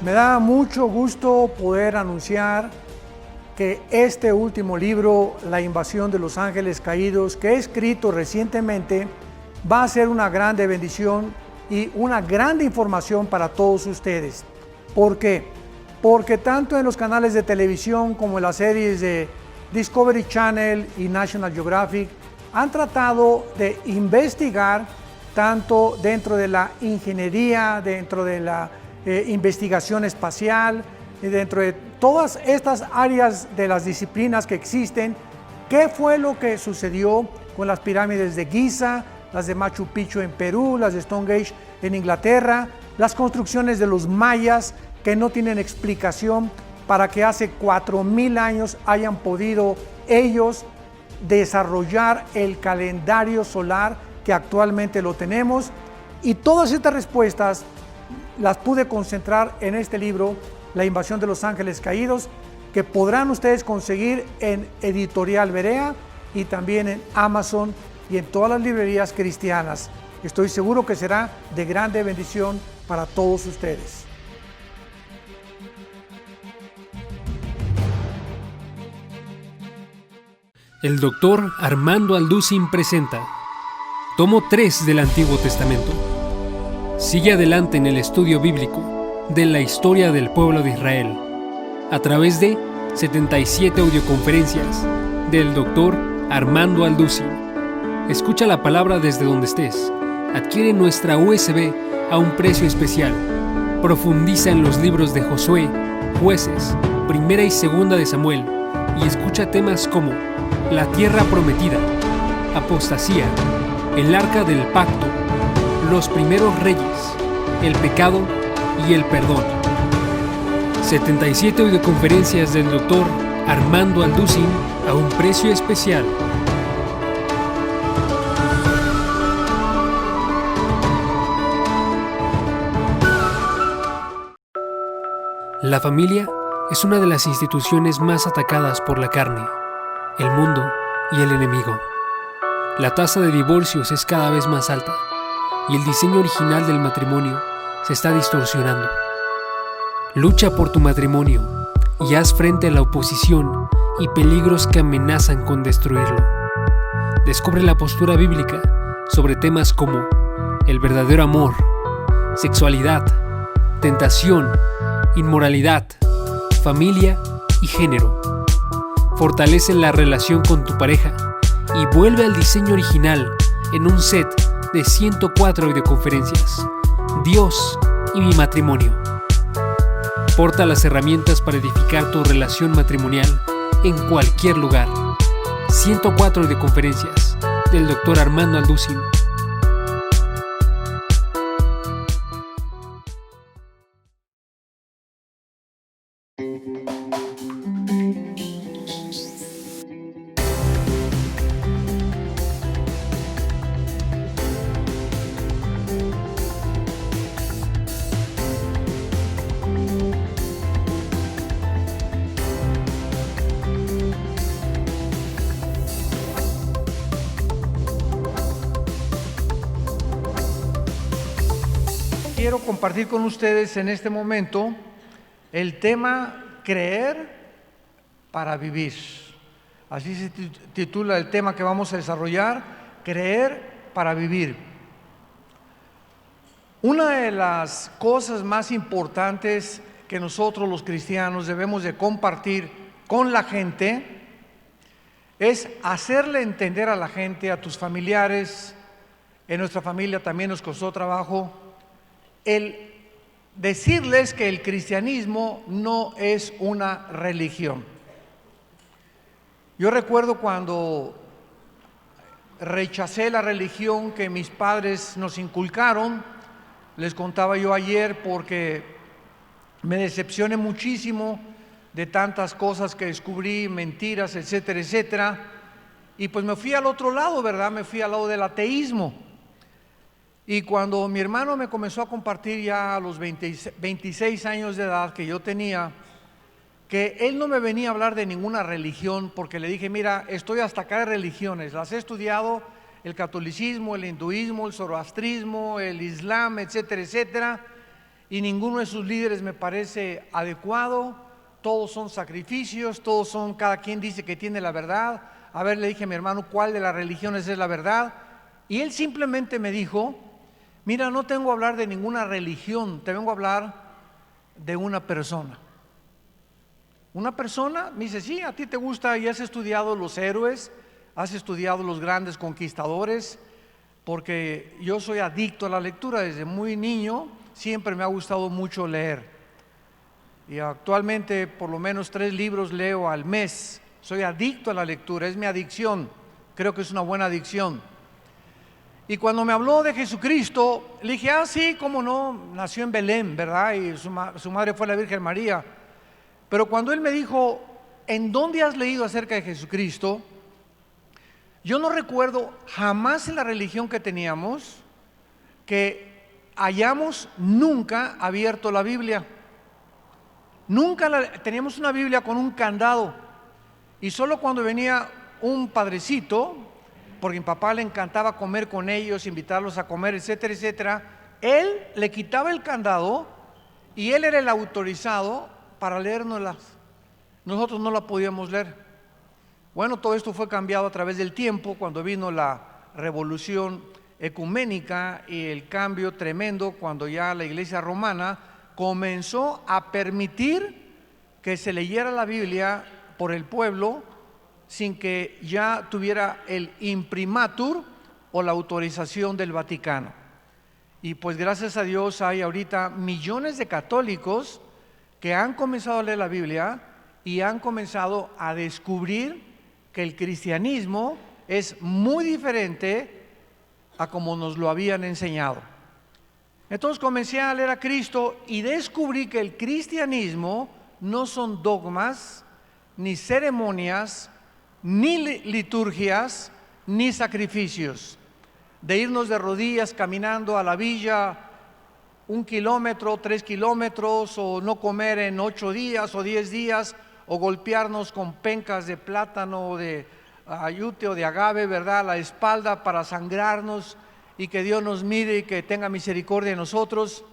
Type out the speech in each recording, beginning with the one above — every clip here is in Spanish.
Me da mucho gusto poder anunciar que este último libro, La invasión de los ángeles caídos, que he escrito recientemente, va a ser una grande bendición y una grande información para todos ustedes. ¿Por qué? Porque tanto en los canales de televisión como en las series de Discovery Channel y National Geographic han tratado de investigar tanto dentro de la ingeniería, dentro de la investigación espacial y dentro de todas estas áreas de las disciplinas que existen, qué fue lo que sucedió con las pirámides de Giza, las de Machu Picchu en Perú, las de Stonehenge en Inglaterra, las construcciones de los mayas que no tienen explicación para que hace 4000 años hayan podido ellos desarrollar el calendario solar que actualmente lo tenemos, y todas estas respuestas las pude concentrar en este libro, La invasión de los ángeles caídos, que podrán ustedes conseguir en Editorial Berea y también en Amazon y en todas las librerías cristianas. Estoy seguro que será de grande bendición para todos ustedes. El doctor Armando Alducin presenta Tomo 3 del Antiguo Testamento. Sigue adelante en el estudio bíblico de la historia del pueblo de Israel a través de 77 audioconferencias del doctor Armando Alducin. Escucha la palabra desde donde estés. Adquiere nuestra USB a un precio especial. Profundiza en los libros de Josué, Jueces, Primera y Segunda de Samuel y escucha temas como la tierra prometida, apostasía, el arca del pacto, los primeros reyes, el pecado y el perdón. 77 audioconferencias del doctor Armando Alducin a un precio especial. La familia es una de las instituciones más atacadas por la carne, el mundo y el enemigo. La tasa de divorcios es cada vez más alta y el diseño original del matrimonio se está distorsionando. Lucha por tu matrimonio y haz frente a la oposición y peligros que amenazan con destruirlo. Descubre la postura bíblica sobre temas como el verdadero amor, sexualidad, tentación, inmoralidad, familia y género. Fortalece la relación con tu pareja y vuelve al diseño original en un set de 104 videoconferencias. Dios y mi matrimonio. Porta las herramientas para edificar tu relación matrimonial en cualquier lugar. 104 videoconferencias del Dr. Armando Alducin. Quiero compartir con ustedes en este momento el tema creer para vivir. Así se titula el tema que vamos a desarrollar, creer para vivir. Una de las cosas más importantes que nosotros los cristianos debemos de compartir con la gente es hacerle entender a la gente, a tus familiares. En nuestra familia también nos costó trabajo el decirles que el cristianismo no es una religión. Yo recuerdo cuando rechacé la religión que mis padres nos inculcaron, les contaba yo ayer, porque me decepcioné muchísimo de tantas cosas que descubrí, mentiras, etcétera, etcétera, y pues me fui al otro lado, ¿verdad? Me fui al lado del ateísmo. Y cuando mi hermano me comenzó a compartir ya a los 26 años de edad que yo tenía, que él no me venía a hablar de ninguna religión, porque le dije, mira, estoy hasta acá de religiones, las he estudiado, el catolicismo, el hinduismo, el zoroastrismo, el islam, etcétera, etcétera, y ninguno de sus líderes me parece adecuado. Todos son sacrificios, todos son, cada quien dice que tiene la verdad. A ver, le dije a mi hermano, ¿cuál de las religiones es la verdad? Y él simplemente me dijo, mira, no tengo a hablar de ninguna religión, te vengo a hablar de una persona. Una persona, me dice, sí, a ti te gusta y has estudiado los héroes, has estudiado los grandes conquistadores, porque yo soy adicto a la lectura desde muy niño, siempre me ha gustado mucho leer. Y actualmente por lo menos 3 libros leo al mes. Soy adicto a la lectura, es mi adicción, creo que es una buena adicción. Y cuando me habló de Jesucristo, le dije, sí, cómo no, nació en Belén, ¿verdad? Y su madre fue la Virgen María. Pero cuando él me dijo, ¿en dónde has leído acerca de Jesucristo? Yo no recuerdo jamás en la religión que teníamos que hayamos nunca abierto la Biblia. Nunca teníamos una Biblia con un candado. Y solo cuando venía un padrecito, porque a mi papá le encantaba comer con ellos, invitarlos a comer, etcétera, etcétera, él le quitaba el candado y él era el autorizado para leérnoslas. Nosotros no la podíamos leer. Bueno, todo esto fue cambiado a través del tiempo, cuando vino la revolución ecuménica y el cambio tremendo, cuando ya la Iglesia romana comenzó a permitir que se leyera la Biblia por el pueblo sin que ya tuviera el imprimatur o la autorización del Vaticano. Y pues gracias a Dios hay ahorita millones de católicos que han comenzado a leer la Biblia y han comenzado a descubrir que el cristianismo es muy diferente a como nos lo habían enseñado. Entonces comencé a leer a Cristo y descubrí que el cristianismo no son dogmas, ni ceremonias, ni liturgias, ni sacrificios. De irnos de rodillas caminando a la villa 1 kilómetro, 3 kilómetros, o no comer en 8 días o 10 días, o golpearnos con pencas de plátano o de ayute o de agave, ¿verdad?, a la espalda para sangrarnos y que Dios nos mire y que tenga misericordia de nosotros.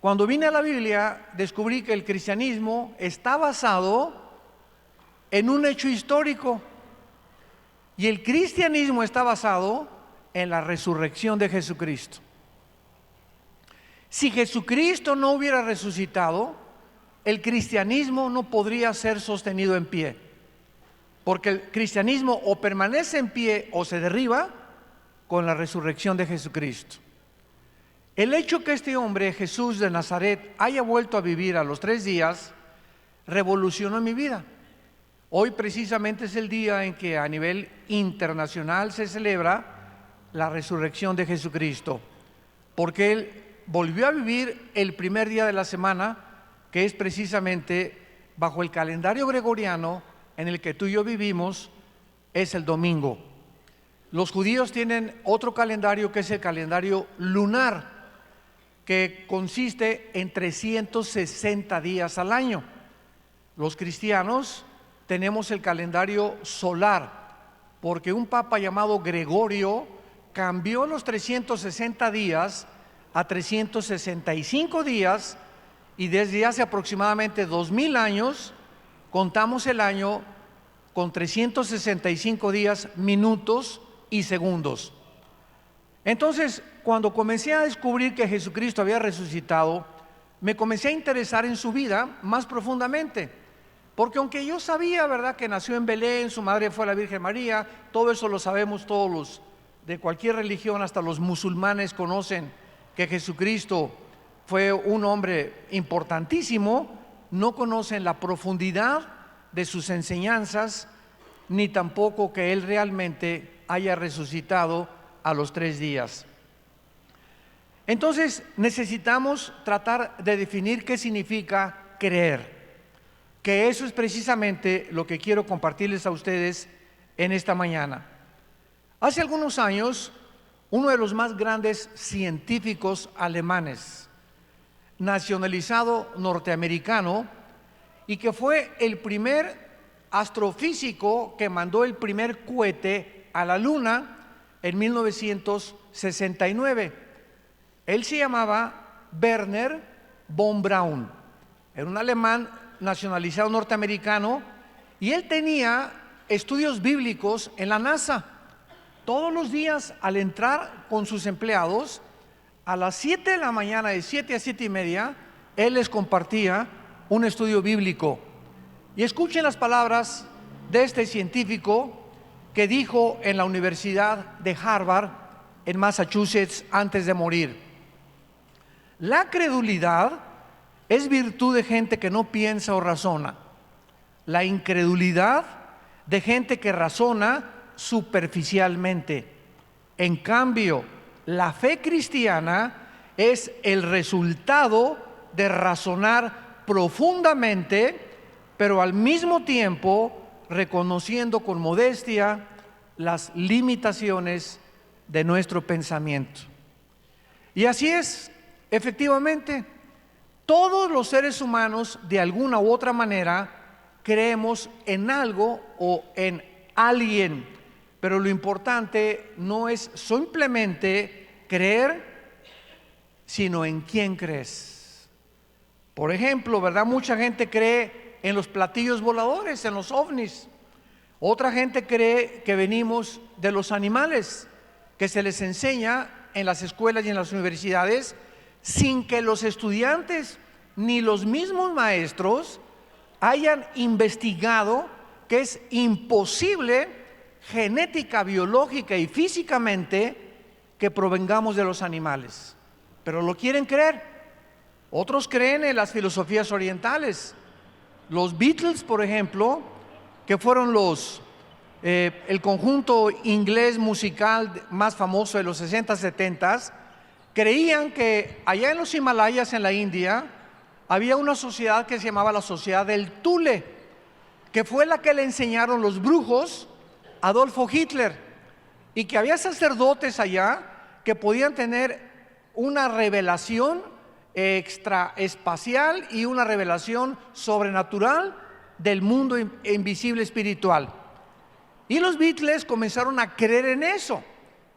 Cuando vine a la Biblia, descubrí que el cristianismo está basado en un hecho histórico, y el cristianismo está basado en la resurrección de Jesucristo. Si Jesucristo no hubiera resucitado, el cristianismo no podría ser sostenido en pie, porque el cristianismo o permanece en pie o se derriba con la resurrección de Jesucristo. El hecho que este hombre, Jesús de Nazaret, haya vuelto a vivir a los 3 días, revolucionó mi vida. Hoy precisamente es el día en que a nivel internacional se celebra la resurrección de Jesucristo, porque Él volvió a vivir el primer día de la semana, que es precisamente bajo el calendario gregoriano en el que tú y yo vivimos, es el domingo. Los judíos tienen otro calendario que es el calendario lunar, que consiste en 360 días al año. Los cristianos tenemos el calendario solar, porque un papa llamado Gregorio cambió los 360 días a 365 días, y desde hace aproximadamente 2000 años contamos el año con 365 días, minutos y segundos. Entonces, cuando comencé a descubrir que Jesucristo había resucitado, me comencé a interesar en su vida más profundamente, porque aunque yo sabía, ¿verdad?, que nació en Belén, su madre fue la Virgen María, todo eso lo sabemos todos los de cualquier religión, hasta los musulmanes conocen que Jesucristo fue un hombre importantísimo, no conocen la profundidad de sus enseñanzas, ni tampoco que Él realmente haya resucitado a los 3 días. Entonces necesitamos tratar de definir qué significa creer, que eso es precisamente lo que quiero compartirles a ustedes en esta mañana. Hace algunos años, uno de los más grandes científicos alemanes, nacionalizado norteamericano, y que fue el primer astrofísico que mandó el primer cohete a la luna en 1969. Él se llamaba Werner von Braun. Era un alemán nacionalizado norteamericano y él tenía estudios bíblicos en la NASA. Todos los días al entrar con sus empleados, a las 7 de la mañana, de 7 a 7 y media, él les compartía un estudio bíblico. Y escuchen las palabras de este científico que dijo en la Universidad de Harvard, en Massachusetts, antes de morir: la credulidad es virtud de gente que no piensa o razona. La incredulidad de gente que razona superficialmente. En cambio, la fe cristiana es el resultado de razonar profundamente, pero al mismo tiempo reconociendo con modestia las limitaciones de nuestro pensamiento. Y así es, efectivamente, todos los seres humanos de alguna u otra manera creemos en algo o en alguien, pero lo importante no es simplemente creer, sino en quién crees. Por ejemplo, ¿verdad? Mucha gente cree en los platillos voladores, en los ovnis. Otra gente cree que venimos de los animales, que se les enseña en las escuelas y en las universidades, sin que los estudiantes ni los mismos maestros hayan investigado que es imposible genética, biológica y físicamente que provengamos de los animales, pero lo quieren creer. Otros creen en las filosofías orientales. Los Beatles, por ejemplo, que fueron el conjunto inglés musical más famoso de los 60, 70, creían que allá en los Himalayas, en la India, había una sociedad que se llamaba la Sociedad del Thule, que fue la que le enseñaron los brujos a Adolfo Hitler, y que había sacerdotes allá que podían tener una revelación extraespacial y una revelación sobrenatural del mundo invisible espiritual. Y los Beatles comenzaron a creer en eso.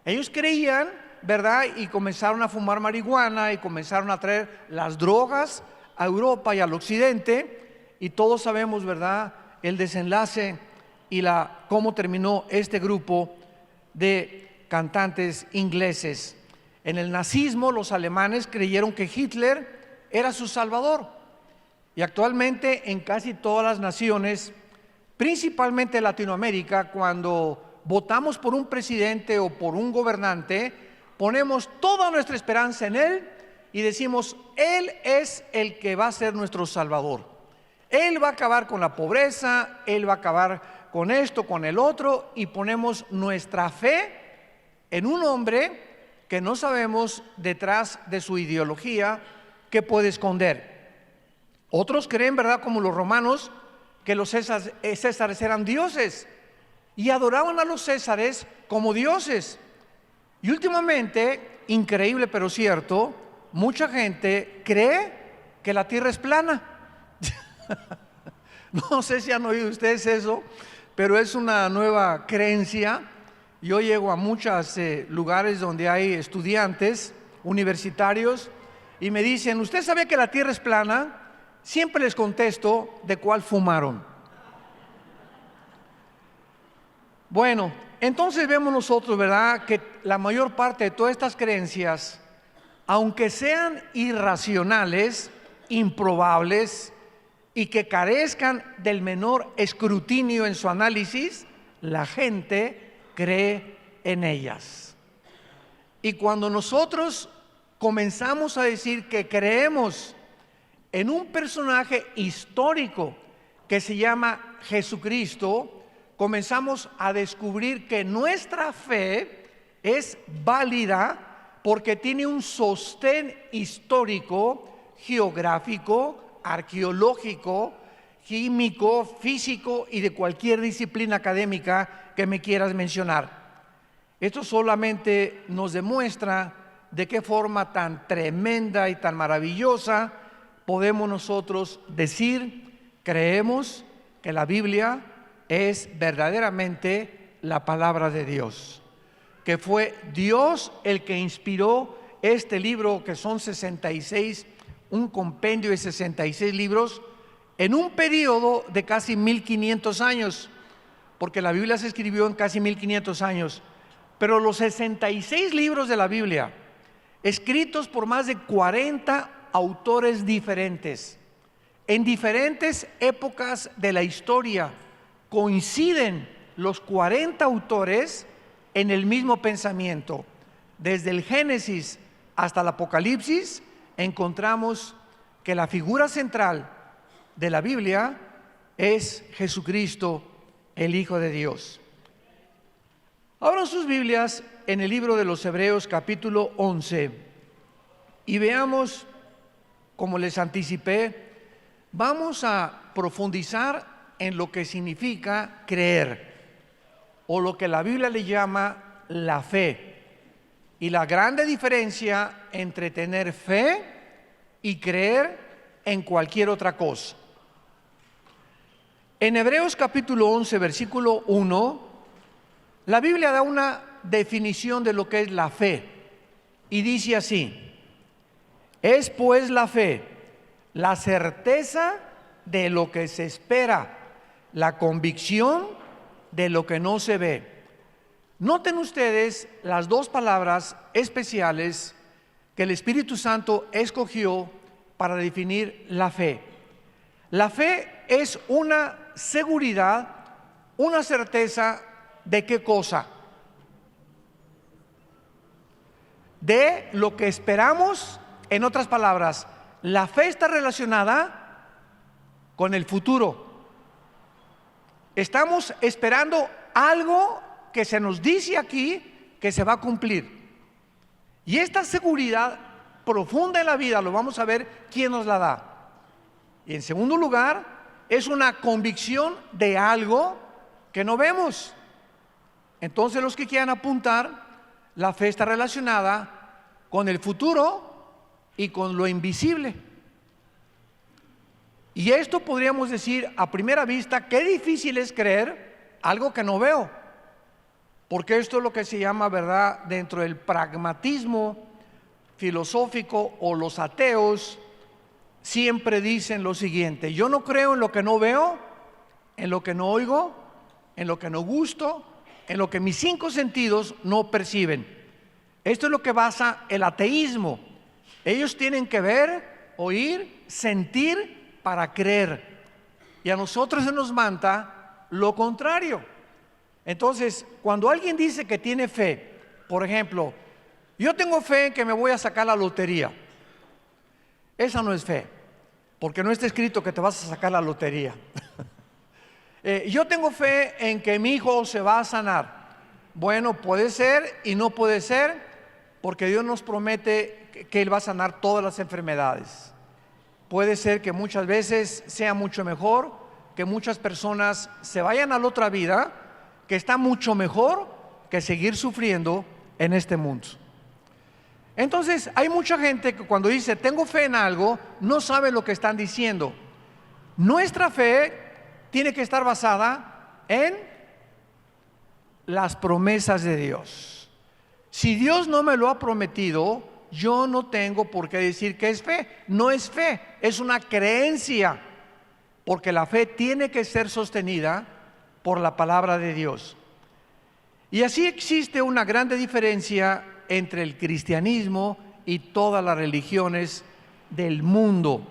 Ellos creían, ¿verdad? Y comenzaron a fumar marihuana y comenzaron a traer las drogas a Europa y al occidente, y todos sabemos, ¿verdad?, el desenlace y cómo terminó este grupo de cantantes ingleses. En el nazismo, los alemanes creyeron que Hitler era su salvador, y actualmente en casi todas las naciones, principalmente en Latinoamérica, cuando votamos por un presidente o por un gobernante, ponemos toda nuestra esperanza en él y decimos: él es el que va a ser nuestro salvador. Él va a acabar con la pobreza, él va a acabar con esto, con el otro, y ponemos nuestra fe en un hombre que no sabemos detrás de su ideología qué puede esconder. Otros creen, ¿verdad?, como los romanos, que los césares eran dioses y adoraban a los césares como dioses. Y últimamente, increíble pero cierto, mucha gente cree que la tierra es plana. No sé si han oído ustedes eso, pero es una nueva creencia. Yo llego a muchos lugares donde hay estudiantes universitarios y me dicen: ¿usted sabe que la tierra es plana? Siempre les contesto: ¿de cuál fumaron? Bueno, entonces vemos nosotros, ¿verdad?, que la mayor parte de todas estas creencias, aunque sean irracionales, improbables y que carezcan del menor escrutinio en su análisis, la gente cree en ellas. Y cuando nosotros comenzamos a decir que creemos en un personaje histórico que se llama Jesucristo, comenzamos a descubrir que nuestra fe es válida porque tiene un sostén histórico, geográfico, arqueológico, químico, físico y de cualquier disciplina académica que me quieras mencionar. Esto solamente nos demuestra de qué forma tan tremenda y tan maravillosa podemos nosotros decir: creemos que la Biblia es verdaderamente la palabra de Dios, que fue Dios el que inspiró este libro, que son 66 un compendio de 66 libros en un periodo de casi 1500 años, porque la Biblia se escribió en casi 1500 años. Pero los 66 libros de la Biblia, escritos por más de 40 autores diferentes, en diferentes épocas de la historia, coinciden los 40 autores en el mismo pensamiento. Desde el Génesis hasta el Apocalipsis encontramos que la figura central de la Biblia es Jesucristo, el Hijo de Dios. Abran sus Biblias en el libro de los Hebreos capítulo 11 y veamos, como les anticipé, vamos a profundizar en lo que significa creer, o lo que la Biblia le llama la fe, y la grande diferencia entre tener fe y creer en cualquier otra cosa. En Hebreos capítulo 11, versículo 1, la Biblia da una definición de lo que es la fe, y dice así: es pues la fe, la certeza de lo que se espera, la convicción de lo que no se ve. Noten ustedes las dos palabras especiales que el Espíritu Santo escogió para definir la fe. La fe es una seguridad, una certeza de qué cosa, de lo que esperamos. En otras palabras, la fe está relacionada con el futuro. Estamos esperando algo que se nos dice aquí que se va a cumplir. Y esta seguridad profunda en la vida, lo vamos a ver quién nos la da. Y en segundo lugar, es una convicción de algo que no vemos. Entonces, los que quieran apuntar, la fe está relacionada con el futuro y con lo invisible. Y esto podríamos decir a primera vista, qué difícil es creer algo que no veo, porque esto es lo que se llama, ¿verdad?, dentro del pragmatismo filosófico, o los ateos siempre dicen lo siguiente: yo no creo en lo que no veo, en lo que no oigo, en lo que no gusto, en lo que mis 5 sentidos no perciben. Esto es lo que basa el ateísmo. Ellos tienen que ver, oír, sentir para creer, y a nosotros se nos manda lo contrario. Entonces, cuando alguien dice que tiene fe, por ejemplo, yo tengo fe en que me voy a sacar la lotería, esa no es fe, porque no está escrito que te vas a sacar la lotería. Yo tengo fe en que mi hijo se va a sanar. Bueno, puede ser y no puede ser, porque Dios nos promete que Él va a sanar todas las enfermedades. Puede ser que muchas veces sea mucho mejor, que muchas personas se vayan a la otra vida, que está mucho mejor que seguir sufriendo en este mundo. Entonces, hay mucha gente que cuando dice tengo fe en algo, no sabe lo que están diciendo. Nuestra fe tiene que estar basada en las promesas de Dios. Si Dios no me lo ha prometido, yo no tengo por qué decir que es fe. No es fe, es una creencia, porque la fe tiene que ser sostenida por la palabra de Dios. Y así existe una grande diferencia entre el cristianismo y todas las religiones del mundo.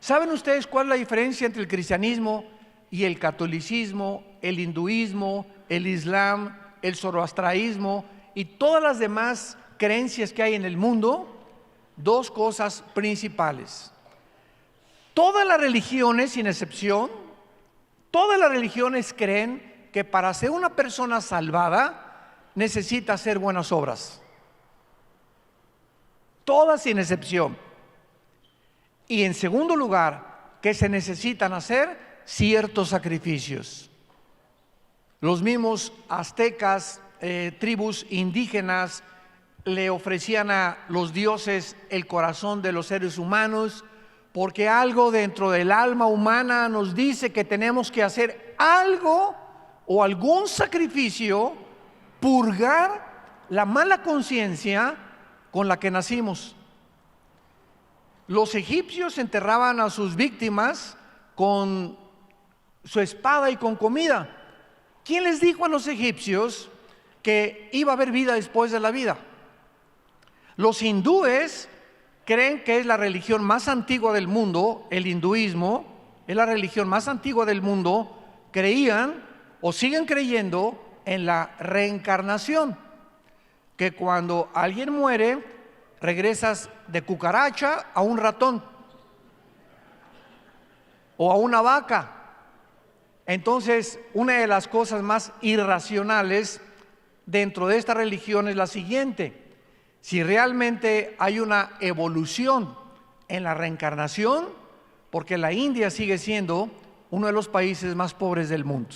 ¿Saben ustedes cuál es la diferencia entre el cristianismo y el catolicismo, el hinduismo, el islam, el zoroastraísmo y todas las demás creencias que hay en el mundo? Dos cosas principales. Todas las religiones, sin excepción, todas las religiones creen que para ser una persona salvada necesita hacer buenas obras. Todas sin excepción. Y en segundo lugar, que se necesitan hacer ciertos sacrificios. Los mismos aztecas, tribus indígenas, le ofrecían a los dioses el corazón de los seres humanos, porque algo dentro del alma humana nos dice que tenemos que hacer algo o algún sacrificio, purgar la mala conciencia con la que nacimos. Los egipcios enterraban a sus víctimas con su espada y con comida. ¿Quién les dijo a los egipcios que iba a haber vida después de la vida? Los hindúes creen que es la religión más antigua del mundo. El hinduismo es la religión más antigua del mundo. Creían o siguen creyendo en la reencarnación, que cuando alguien muere regresas de cucaracha a un ratón o a una vaca. Entonces, una de las cosas más irracionales dentro de esta religión es la siguiente: si realmente hay una evolución en la reencarnación, porque la India sigue siendo uno de los países más pobres del mundo.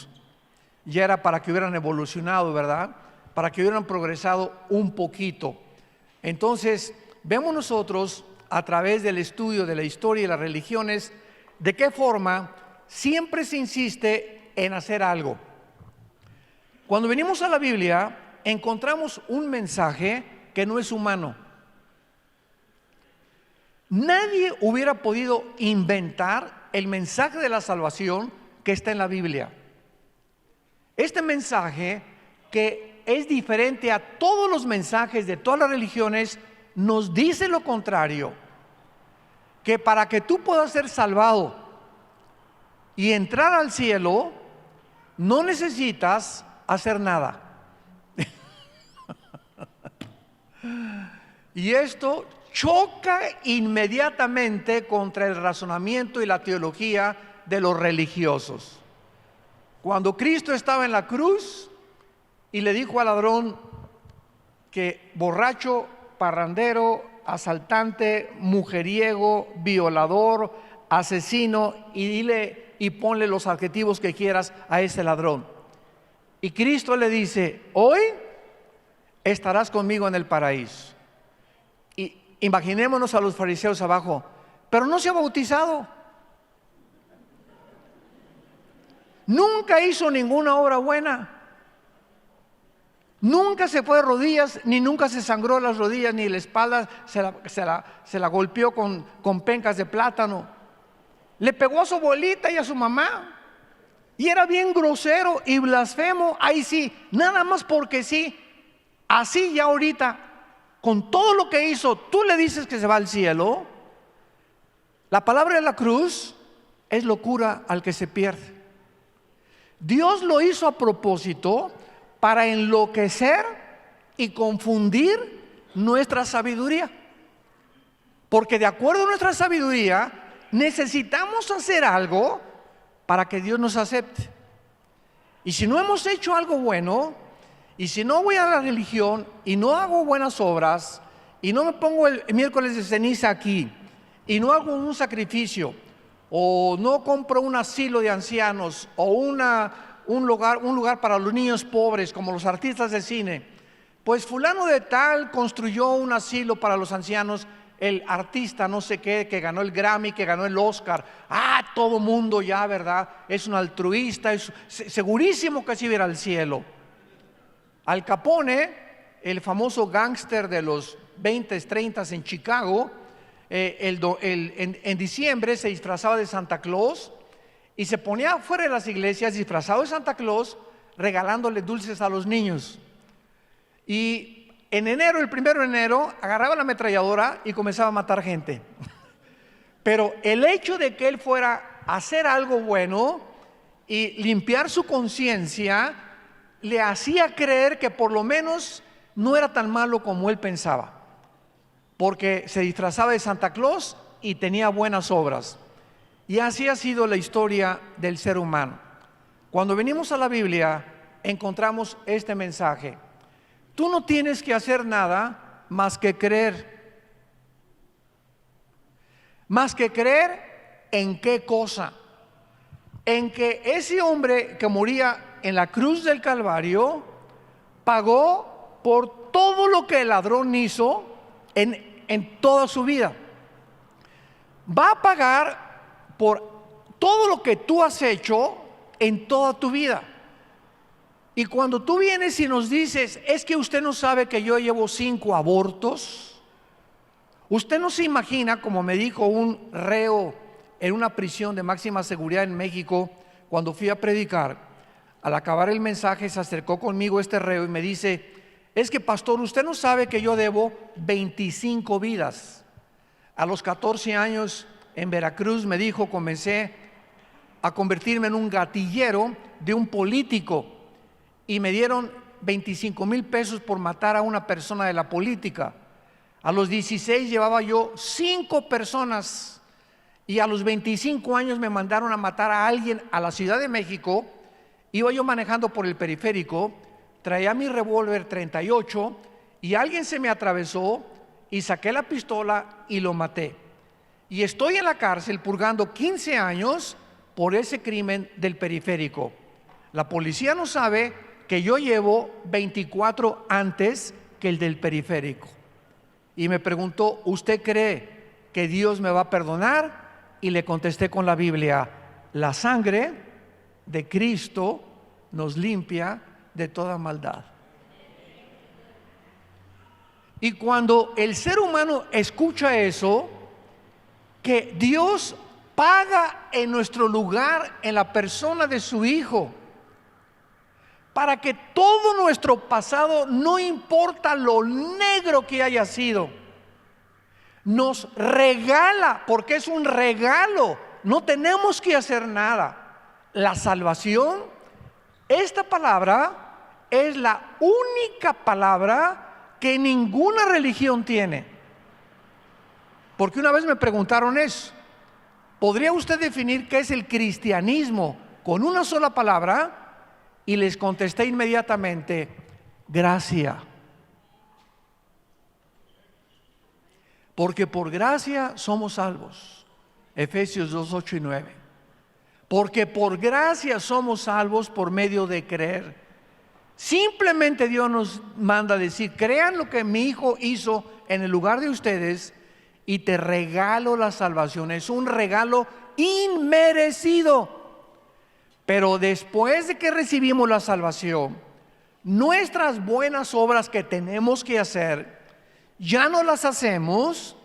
Ya era para que hubieran evolucionado, ¿verdad? Para que hubieran progresado un poquito. Entonces, vemos nosotros a través del estudio de la historia y las religiones de qué forma siempre se insiste en hacer algo. Cuando venimos a la Biblia, encontramos un mensaje que no es humano. Nadie hubiera podido inventar el mensaje de la salvación que está en la Biblia. Este mensaje, que es diferente a todos los mensajes de todas las religiones, nos dice lo contrario: que para que tú puedas ser salvado y entrar al cielo, no necesitas hacer nada. Y esto choca inmediatamente contra el razonamiento y la teología de los religiosos. Cuando Cristo estaba en la cruz y le dijo al ladrón que borracho, parrandero, asaltante, mujeriego, violador, asesino, y dile y ponle los adjetivos que quieras a ese ladrón, y Cristo le dice: hoy estarás conmigo en el paraíso. Y imaginémonos a los fariseos abajo: pero no se ha bautizado, nunca hizo ninguna obra buena, nunca se fue de rodillas, ni nunca se sangró las rodillas, ni la espalda se la golpeó con pencas de plátano, le pegó a su abuelita y a su mamá, y era bien grosero y blasfemo. Ahí sí, nada más porque sí. Así ya ahorita, con todo lo que hizo, tú le dices que se va al cielo. La palabra de la cruz es locura al que se pierde. Dios lo hizo a propósito para enloquecer y confundir nuestra sabiduría, porque de acuerdo a nuestra sabiduría necesitamos hacer algo para que Dios nos acepte. Y si no hemos hecho algo bueno, y si no voy a la religión y no hago buenas obras, y no me pongo el miércoles de ceniza aquí, y no hago un sacrificio, o no compro un asilo de ancianos, o un lugar para los niños pobres, como los artistas de cine, pues fulano de tal construyó un asilo para los ancianos, el artista no sé qué, que ganó el Grammy, que ganó el Oscar, todo mundo ya, ¿verdad? Es un altruista, es segurísimo que se iba al cielo. Al Capone, el famoso gángster de los 20s, 30s en Chicago, en diciembre se disfrazaba de Santa Claus y se ponía fuera de las iglesias disfrazado de Santa Claus, regalándole dulces a los niños. Y en enero, el 1 de enero, agarraba la ametralladora y comenzaba a matar gente. Pero el hecho de que él fuera a hacer algo bueno y limpiar su conciencia le hacía creer que por lo menos no era tan malo como él pensaba, porque se disfrazaba de Santa Claus y tenía buenas obras. Y así ha sido la historia del ser humano. Cuando venimos a la Biblia encontramos este mensaje: tú no tienes que hacer nada más que creer. ¿Más que creer en qué cosa? En que ese hombre que moría en la cruz del Calvario pagó por todo lo que el ladrón hizo en toda su vida. Va a pagar por todo lo que tú has hecho en toda tu vida. Y cuando tú vienes y nos dices: es que usted no sabe que yo llevo 5 abortos, Usted no se imagina, como me dijo un reo en una prisión de máxima seguridad en México, cuando fui a predicar, al acabar el mensaje se acercó conmigo este reo y me dice: es que pastor, usted no sabe que yo debo 25 vidas. A los 14 años en Veracruz, me dijo, comencé a convertirme en un gatillero de un político y me dieron 25,000 pesos por matar a una persona de la política. A los 16 llevaba yo 5 personas y a los 25 años me mandaron a matar a alguien a la Ciudad de México. Iba yo manejando por el periférico, traía mi revólver 38 y alguien se me atravesó y saqué la pistola y lo maté. Y estoy en la cárcel purgando 15 años por ese crimen del periférico. La policía no sabe que yo llevo 24 antes que el del periférico. Y me preguntó: ¿usted cree que Dios me va a perdonar? Y le contesté con la Biblia: la sangre de Cristo nos limpia de toda maldad. Y cuando el ser humano escucha eso, que Dios paga en nuestro lugar en la persona de su Hijo, para que todo nuestro pasado, no importa lo negro que haya sido, nos regala, porque es un regalo, no tenemos que hacer nada, la salvación. Esta palabra es la única palabra que ninguna religión tiene. Porque una vez me preguntaron eso: ¿podría usted definir qué es el cristianismo con una sola palabra? Y les contesté inmediatamente: gracia. Porque por gracia somos salvos. Efesios 2, 8 y 9. Porque por gracia somos salvos por medio de creer. Simplemente Dios nos manda a decir: crean lo que mi Hijo hizo en el lugar de ustedes y te regalo la salvación. Es un regalo inmerecido. Pero después de que recibimos la salvación, nuestras buenas obras que tenemos que hacer, ya no las hacemos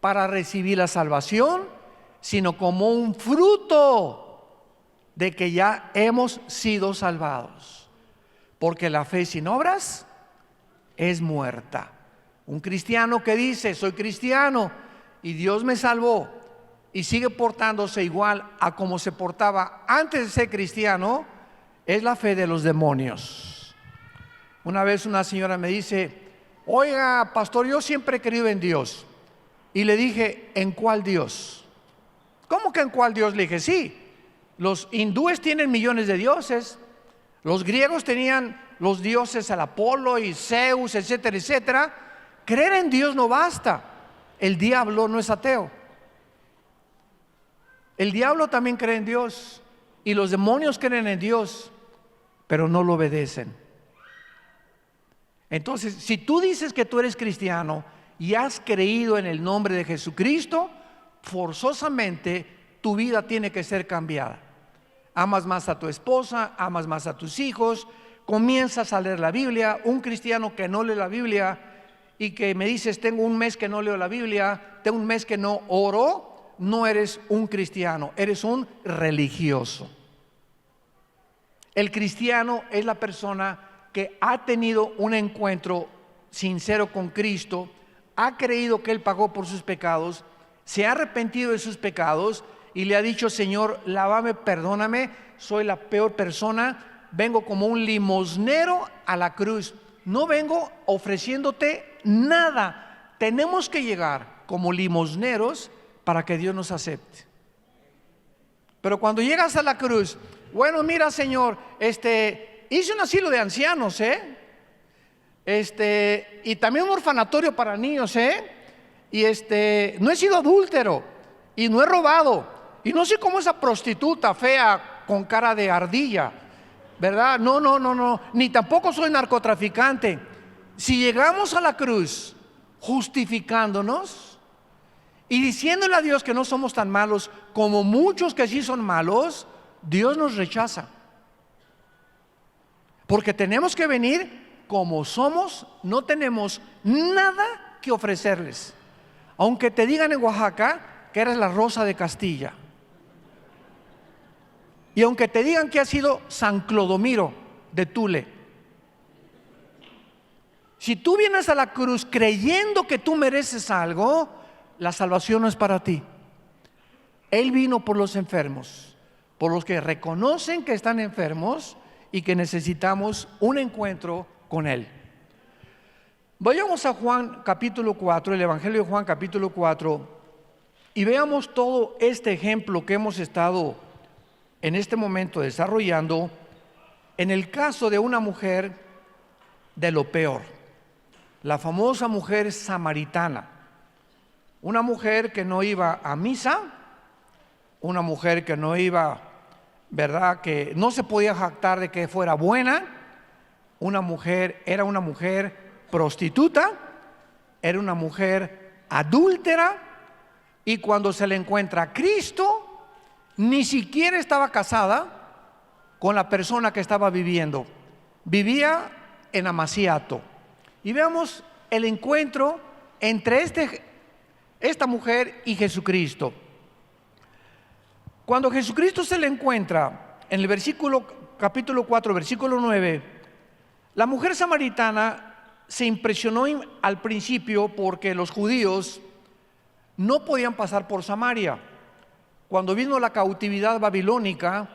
para recibir la salvación, sino como un fruto de que ya hemos sido salvados. Porque la fe sin obras es muerta. Un cristiano que dice: soy cristiano y Dios me salvó, y sigue portándose igual a como se portaba antes de ser cristiano, es la fe de los demonios. Una vez una señora me dice: oiga, pastor, yo siempre he creído en Dios. Y le dije: ¿en cuál Dios? ¿Cómo que en cuál Dios? Le dije: sí, los hindúes tienen millones de dioses, los griegos tenían los dioses al Apolo y Zeus, etcétera, etcétera. Creer en Dios no basta. El diablo no es ateo. El diablo también cree en Dios y los demonios creen en Dios, pero no lo obedecen. Entonces, si tú dices que tú eres cristiano y has creído en el nombre de Jesucristo, forzosamente tu vida tiene que ser cambiada. Amas más a tu esposa, amas más a tus hijos, comienzas a leer la Biblia. Un cristiano que no lee la Biblia y que me dices: tengo un mes que no leo la Biblia, tengo un mes que no oro, no eres un cristiano, eres un religioso. El cristiano es la persona que ha tenido un encuentro sincero con Cristo, ha creído que Él pagó por sus pecados, se ha arrepentido de sus pecados y le ha dicho: Señor, lávame, perdóname, soy la peor persona, vengo como un limosnero a la cruz, no vengo ofreciéndote nada. Tenemos que llegar como limosneros para que Dios nos acepte. Pero cuando llegas a la cruz: bueno, mira, Señor, hice un asilo de ancianos, y también un orfanatorio para niños, y no he sido adúltero y no he robado y no soy como esa prostituta fea con cara de ardilla, ¿verdad? No, ni tampoco soy narcotraficante. Si llegamos a la cruz justificándonos y diciéndole a Dios que no somos tan malos como muchos que sí son malos, Dios nos rechaza. Porque tenemos que venir como somos, no tenemos nada que ofrecerles. Aunque te digan en Oaxaca que eres la Rosa de Castilla, y aunque te digan que has sido San Clodomiro de Tule, si tú vienes a la cruz creyendo que tú mereces algo, la salvación no es para ti. Él vino por los enfermos, por los que reconocen que están enfermos y que necesitamos un encuentro con Él. Vayamos a Juan capítulo 4, el Evangelio de Juan capítulo 4, y veamos todo este ejemplo que hemos estado en este momento desarrollando en el caso de una mujer de lo peor, la famosa mujer samaritana, una mujer que no iba a misa, una mujer que no iba, ¿verdad?, que no se podía jactar de que fuera buena, era una mujer prostituta, era una mujer adúltera, y cuando se le encuentra a Cristo, ni siquiera estaba casada con la persona que estaba viviendo, vivía en amaciato. Y veamos el encuentro entre esta mujer y Jesucristo. Cuando Jesucristo se le encuentra en el capítulo 4, versículo 9, la mujer samaritana se impresionó al principio porque los judíos no podían pasar por Samaria. Cuando vino la cautividad babilónica,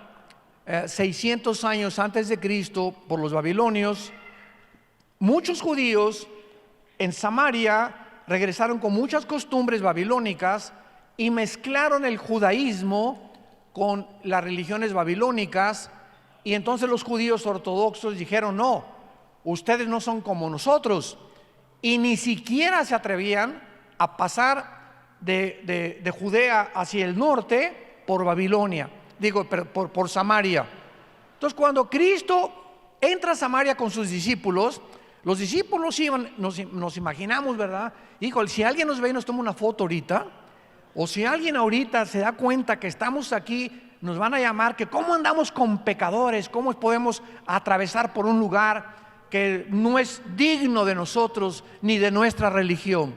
600 años antes de Cristo, por los babilonios, muchos judíos en Samaria regresaron con muchas costumbres babilónicas y mezclaron el judaísmo con las religiones babilónicas, y entonces los judíos ortodoxos dijeron: no, ustedes no son como nosotros, y ni siquiera se atrevían a pasar de Judea hacia el norte por Babilonia, por Samaria. Entonces, cuando Cristo entra a Samaria con sus discípulos, los discípulos iban, nos imaginamos, ¿verdad? Híjole, si alguien nos ve y nos toma una foto ahorita, o si alguien ahorita se da cuenta que estamos aquí, nos van a llamar que cómo andamos con pecadores, cómo podemos atravesar por un lugar que no es digno de nosotros ni de nuestra religión.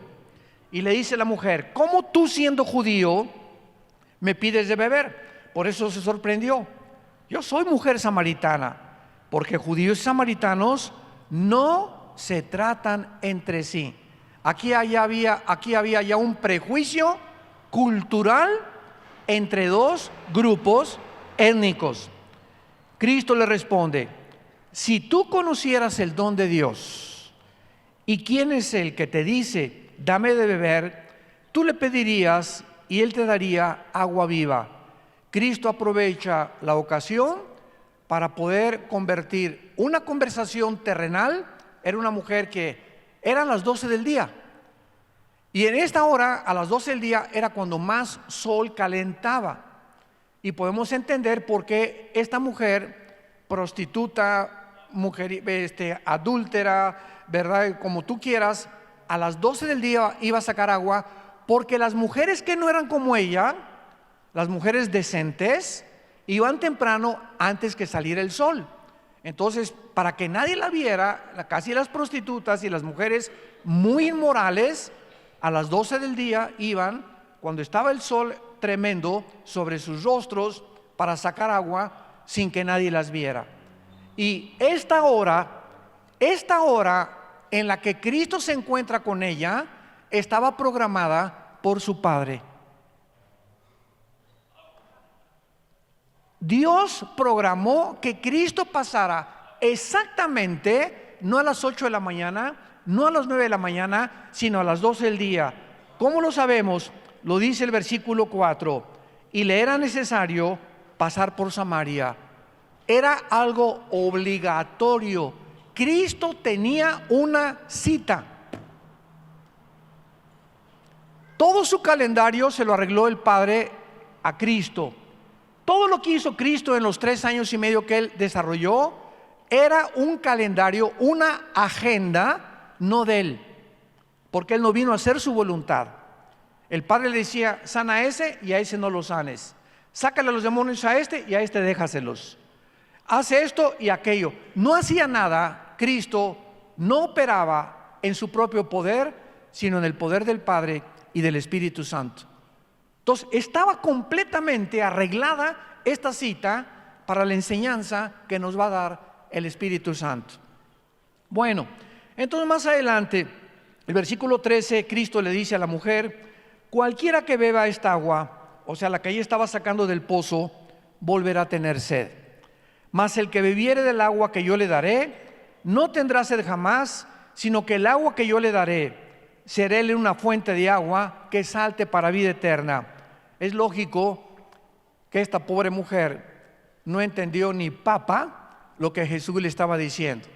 Y le dice la mujer: ¿cómo tú, siendo judío, me pides de beber? Por eso se sorprendió. Yo soy mujer samaritana, porque judíos y samaritanos no se tratan entre sí. Aquí había ya un prejuicio cultural entre dos grupos étnicos. Cristo le responde: si tú conocieras el don de Dios y quién es el que te dice dame de beber, tú le pedirías y él te daría agua viva. Cristo aprovecha la ocasión para poder convertir una conversación terrenal. Era una mujer que eran las 12 del día, y en esta hora, a las 12 del día, era cuando más sol calentaba, y podemos entender por qué esta mujer prostituta, mujer adúltera, ¿verdad?, como tú quieras, a las 12 del día iba a sacar agua, porque las mujeres que no eran como ella, las mujeres decentes, iban temprano antes que saliera el sol. Entonces, para que nadie la viera, casi las prostitutas y las mujeres muy inmorales, a las 12 del día iban, cuando estaba el sol tremendo sobre sus rostros, para sacar agua sin que nadie las viera. Y esta hora en la que Cristo se encuentra con ella, estaba programada por su Padre. Dios programó que Cristo pasara exactamente, no a las 8 de la mañana, no a las 9 de la mañana, sino a las 12 del día. ¿Cómo lo sabemos? Lo dice el versículo 4: y le era necesario pasar por Samaria. Era algo obligatorio. Cristo tenía una cita. Todo su calendario se lo arregló el Padre a Cristo. Todo lo que hizo Cristo en los 3 años y medio que Él desarrolló era un calendario, una agenda, no de Él, porque Él no vino a hacer su voluntad. El Padre le decía: sana a ese y a ese no lo sanes, sácale a los demonios a este y a este déjaselos, hace esto y aquello. No hacía nada. Cristo no operaba en su propio poder, sino en el poder del Padre, y del Espíritu Santo. Entonces, estaba completamente arreglada esta cita para la enseñanza que nos va a dar el Espíritu Santo. Bueno, entonces más adelante, el versículo 13, Cristo le dice a la mujer: cualquiera que beba esta agua, o sea, la que ella estaba sacando del pozo, volverá a tener sed. Mas el que bebiere del agua que yo le daré, no tendrá sed jamás, sino que el agua que yo le daré, seréle una fuente de agua que salte para vida eterna. Es lógico que esta pobre mujer no entendió ni papa lo que Jesús le estaba diciendo.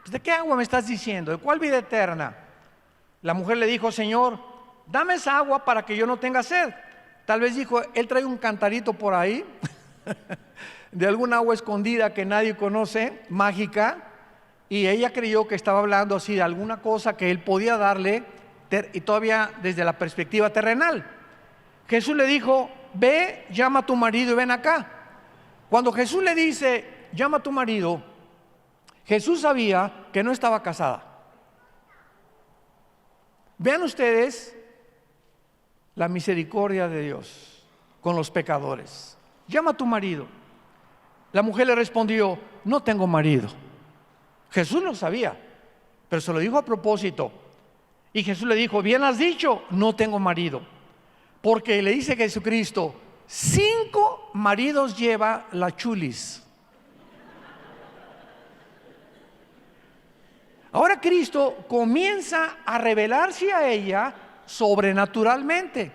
¿De qué agua me estás diciendo? ¿De cuál vida eterna? La mujer le dijo: Señor, dame esa agua para que yo no tenga sed. Tal vez dijo: él trae un cantarito por ahí de alguna agua escondida que nadie conoce, mágica, y ella creyó que estaba hablando así de alguna cosa que él podía darle, y todavía desde la perspectiva terrenal. Jesús le dijo: ve, llama a tu marido y ven acá. Cuando Jesús le dice: llama a tu marido, Jesús sabía que no estaba casada. Vean ustedes la misericordia de Dios con los pecadores. Llama a tu marido. La mujer le respondió: no tengo marido. Jesús lo sabía, pero se lo dijo a propósito. Y Jesús le dijo: bien has dicho, no tengo marido. Porque le dice Jesucristo: 5 maridos lleva la chulis. Ahora Cristo comienza a revelarse a ella sobrenaturalmente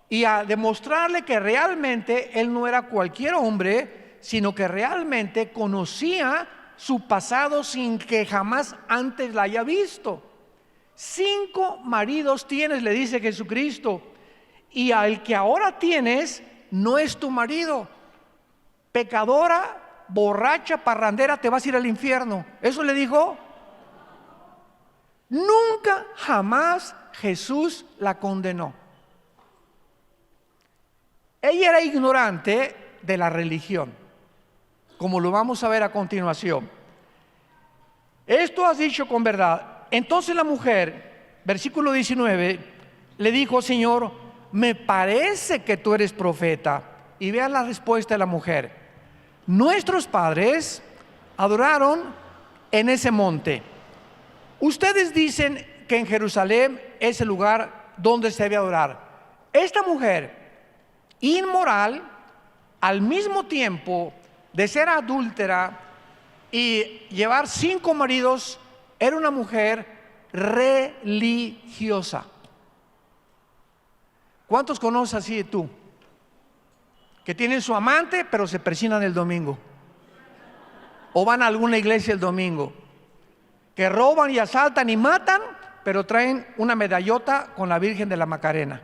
y a demostrarle que realmente él no era cualquier hombre, sino que realmente conocía su pasado sin que jamás antes la haya visto. 5 maridos tienes, le dice Jesucristo, y al que ahora tienes no es tu marido. Pecadora, borracha, parrandera, te vas a ir al infierno. Eso le dijo. Nunca jamás Jesús la condenó. Ella era ignorante de la religión, como lo vamos a ver a continuación. Esto has dicho con verdad. Entonces la mujer, versículo 19, le dijo: Señor, me parece que tú eres profeta. Y vean la respuesta de la mujer: nuestros padres adoraron en ese monte. Ustedes dicen que en Jerusalén es el lugar donde se debe adorar. Esta mujer inmoral, al mismo tiempo de ser adúltera y llevar 5 maridos, era una mujer religiosa. ¿Cuántos conoces así de tú? Que tienen su amante pero se persignan el domingo, o van a alguna iglesia el domingo, que roban y asaltan y matan, pero traen una medallota con la Virgen de la Macarena.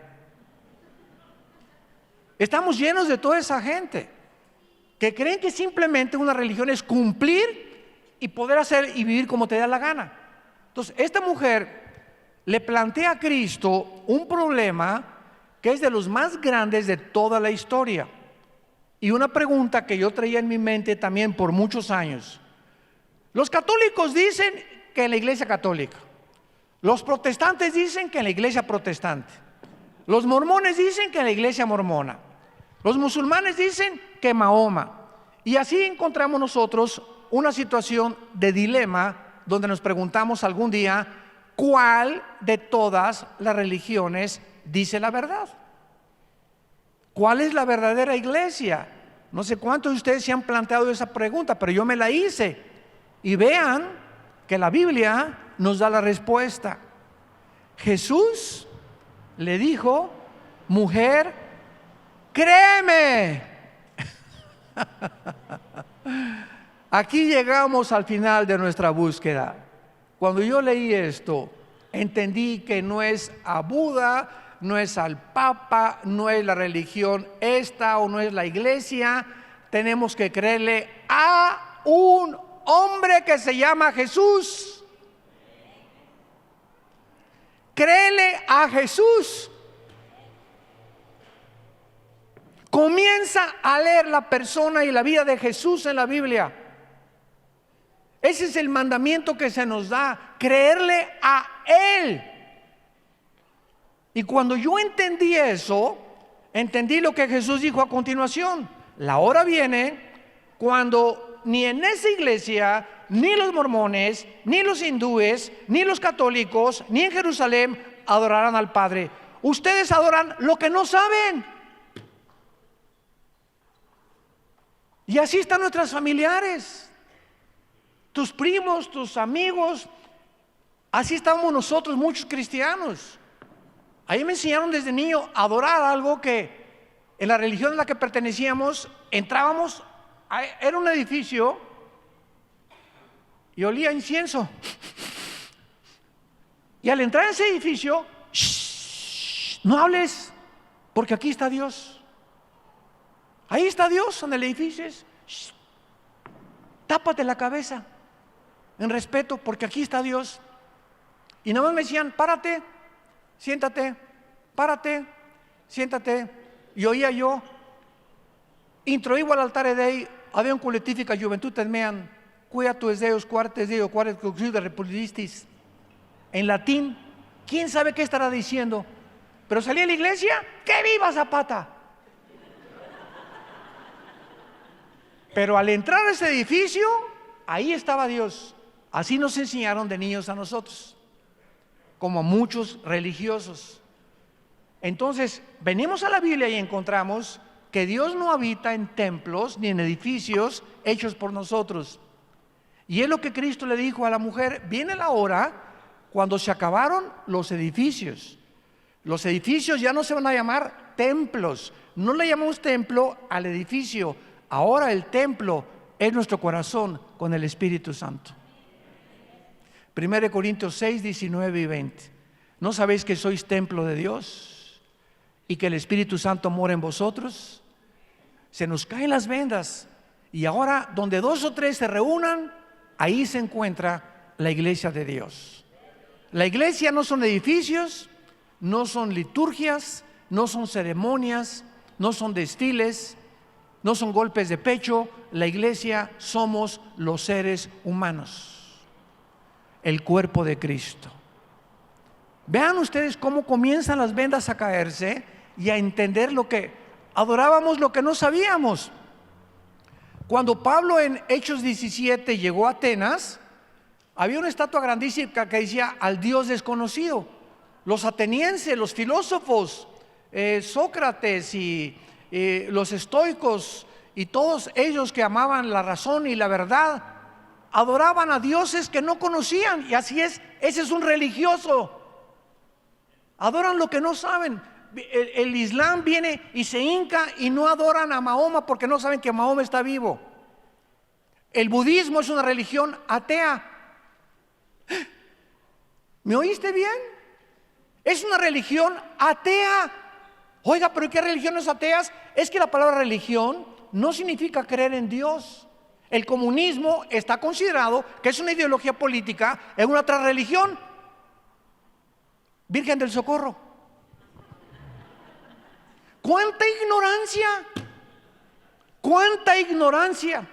Estamos llenos de toda esa gente que creen que simplemente una religión es cumplir y poder hacer y vivir como te da la gana. Entonces, esta mujer le plantea a Cristo un problema que es de los más grandes de toda la historia, y una pregunta que yo traía en mi mente también por muchos años. Los católicos dicen que en la iglesia católica, los protestantes dicen que en la iglesia protestante, los mormones dicen que en la iglesia mormona, los musulmanes dicen que Mahoma, y así encontramos nosotros una situación de dilema donde nos preguntamos algún día: ¿cuál de todas las religiones dice la verdad? ¿Cuál es la verdadera iglesia? No sé cuántos de ustedes se han planteado esa pregunta, pero yo me la hice. Y vean que la Biblia nos da la respuesta. Jesús le dijo: mujer, créeme. Aquí llegamos al final de nuestra búsqueda. Cuando yo leí esto, entendí que no es a Buda, no es al Papa, no es la religión esta o no es la iglesia. Tenemos que creerle a un hombre que se llama Jesús. Créele a Jesús. Comienza a leer la persona y la vida de Jesús en la Biblia. Ese es el mandamiento que se nos da: creerle a Él. Y cuando yo entendí eso, entendí lo que Jesús dijo a continuación. La hora viene cuando ni en esa iglesia, ni los mormones, ni los hindúes, ni los católicos, ni en Jerusalén adorarán al Padre. Ustedes adoran lo que no saben. Y así están nuestras familiares, tus primos, tus amigos. Así estamos nosotros, muchos cristianos. Ahí me enseñaron desde niño a adorar algo que en la religión a la que pertenecíamos, entrábamos, era un edificio y olía a incienso. Y al entrar en ese edificio, no hables, porque aquí está Dios. Ahí está Dios en el edificio. Tápate la cabeza en respeto, porque aquí está Dios. Y nada más me decían, párate, siéntate, párate, siéntate. Y oía yo, introigo al altare Dei, aveam collettifica juventutem meam, quia tues Deus quartes Deo, quartes de repudistis. En latín, quién sabe qué estará diciendo, pero salí a la iglesia, ¡que viva Zapata! Pero al entrar a ese edificio, ahí estaba Dios. Así nos enseñaron de niños a nosotros, como a muchos religiosos. Entonces, venimos a la Biblia y encontramos que Dios no habita en templos ni en edificios hechos por nosotros. Y es lo que Cristo le dijo a la mujer: viene la hora cuando se acabaron los edificios. Los edificios ya no se van a llamar templos. No le llamamos templo al edificio. Ahora el templo es nuestro corazón con el Espíritu Santo. 1 Corintios 6, 19 y 20. ¿No sabéis que sois templo de Dios y que el Espíritu Santo mora en vosotros? Se nos caen las vendas. Y ahora, donde 2 o 3 se reúnan, ahí se encuentra la iglesia de Dios. La iglesia no son edificios, no son liturgias, no son ceremonias, no son desfiles, no son golpes de pecho. La iglesia somos los seres humanos, el cuerpo de Cristo. Vean ustedes cómo comienzan las vendas a caerse y a entender lo que adorábamos, lo que no sabíamos. Cuando Pablo en Hechos 17 llegó a Atenas, había una estatua grandísima que decía al Dios desconocido. Los atenienses, los filósofos, Sócrates y los estoicos y todos ellos que amaban la razón y la verdad, adoraban a dioses que no conocían. Y así es, ese es un religioso. Adoran lo que no saben. El Islam viene y se hinca y no adoran a Mahoma porque no saben que Mahoma está vivo. El budismo es una religión atea. ¿Me oíste bien? Es una religión atea. Oiga, pero ¿qué religiones ateas? Es que la palabra religión no significa creer en Dios. El comunismo está considerado que es una ideología política en una otra religión. Virgen del Socorro. ¡Cuánta ignorancia! ¡Cuánta ignorancia!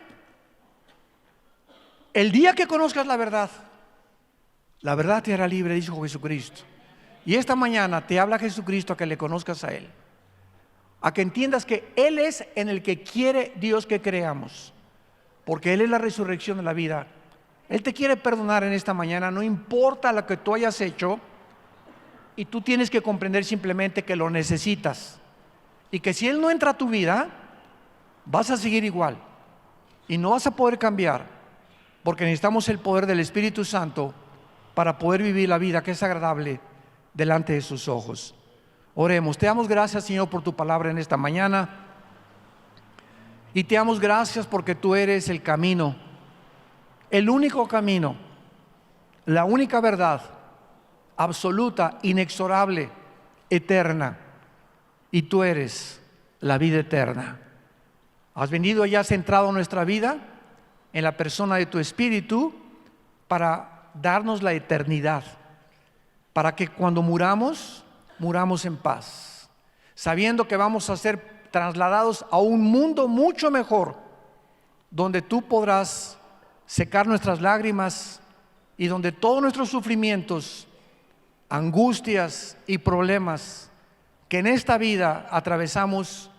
El día que conozcas la verdad te hará libre, dijo Jesucristo. Y esta mañana te habla Jesucristo a que le conozcas a Él, a que entiendas que Él es en el que quiere Dios que creamos, porque Él es la resurrección de la vida. Él te quiere perdonar en esta mañana, no importa lo que tú hayas hecho, y tú tienes que comprender simplemente que lo necesitas, y que si Él no entra a tu vida, vas a seguir igual, y no vas a poder cambiar, porque necesitamos el poder del Espíritu Santo para poder vivir la vida que es agradable delante de sus ojos. Oremos. Te damos gracias, Señor, por tu palabra en esta mañana, y te damos gracias porque tú eres el camino, el único camino, la única verdad absoluta, inexorable, eterna, y tú eres la vida eterna. Has venido y has entrado en nuestra vida en la persona de tu Espíritu para darnos la eternidad, para que cuando muramos en paz, sabiendo que vamos a ser trasladados a un mundo mucho mejor, donde tú podrás secar nuestras lágrimas y donde todos nuestros sufrimientos angustias y problemas que en esta vida atravesamos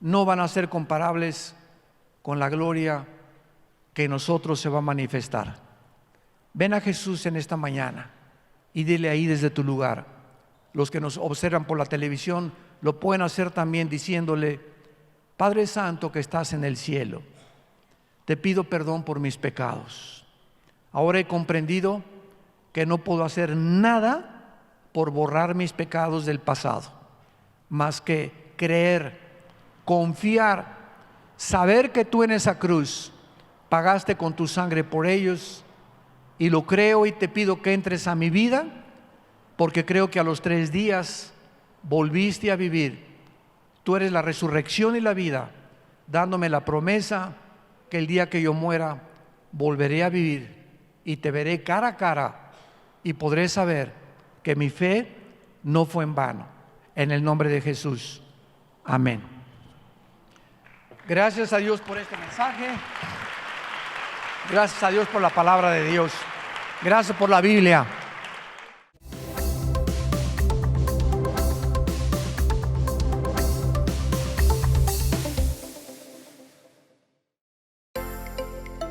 no van a ser comparables con la gloria que en nosotros se va a manifestar. Ven a Jesús en esta mañana y dile ahí desde tu lugar. Los que nos observan por la televisión lo pueden hacer también diciéndole: Padre Santo que estás en el cielo, te pido perdón por mis pecados. Ahora he comprendido que no puedo hacer nada por borrar mis pecados del pasado, más que creer, confiar, saber que tú en esa cruz pagaste con tu sangre por ellos, y lo creo y te pido que entres a mi vida, porque creo que a los 3 días volviste a vivir. Tú eres la resurrección y la vida, dándome la promesa que el día que yo muera volveré a vivir y te veré cara a cara y podré saber que mi fe no fue en vano. En el nombre de Jesús, amén. Gracias a Dios por este mensaje. Gracias a Dios por la palabra de Dios. Gracias por la Biblia.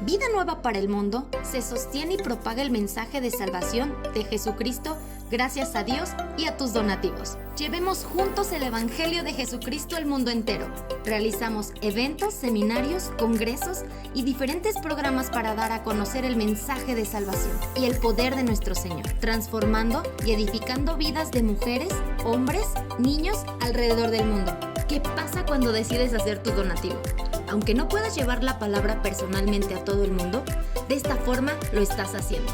Vida Nueva para el Mundo se sostiene y propaga el mensaje de salvación de Jesucristo gracias a Dios y a tus donativos. Llevemos juntos el Evangelio de Jesucristo al mundo entero. Realizamos eventos, seminarios, congresos y diferentes programas para dar a conocer el mensaje de salvación y el poder de nuestro Señor, transformando y edificando vidas de mujeres, hombres, niños alrededor del mundo. ¿Qué pasa cuando decides hacer tu donativo? Aunque no puedas llevar la palabra personalmente a todo el mundo, de esta forma lo estás haciendo.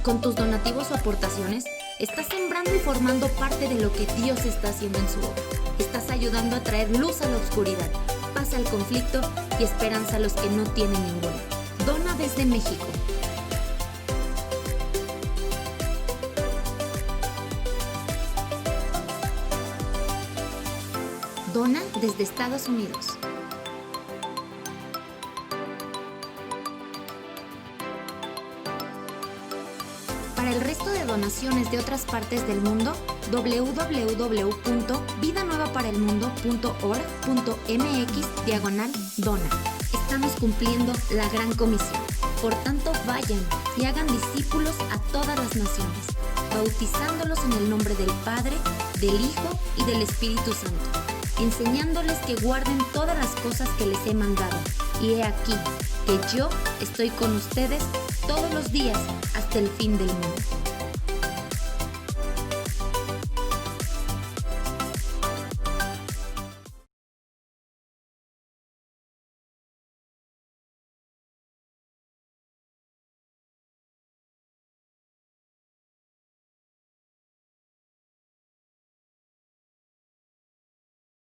Con tus donativos o aportaciones, estás sembrando y formando parte de lo que Dios está haciendo en su obra. Estás ayudando a traer luz a la oscuridad, paz al conflicto y esperanza a los que no tienen ninguna. Dona desde México. Dona desde Estados Unidos. Para el resto de donaciones de otras partes del mundo, www.vidanuevaparelmundo.org.mx/dona. Estamos cumpliendo la gran comisión. Por tanto, vayan y hagan discípulos a todas las naciones, bautizándolos en el nombre del Padre, del Hijo y del Espíritu Santo, enseñándoles que guarden todas las cosas que les he mandado. Y he aquí que yo estoy con ustedes todos los días hasta el fin del mundo.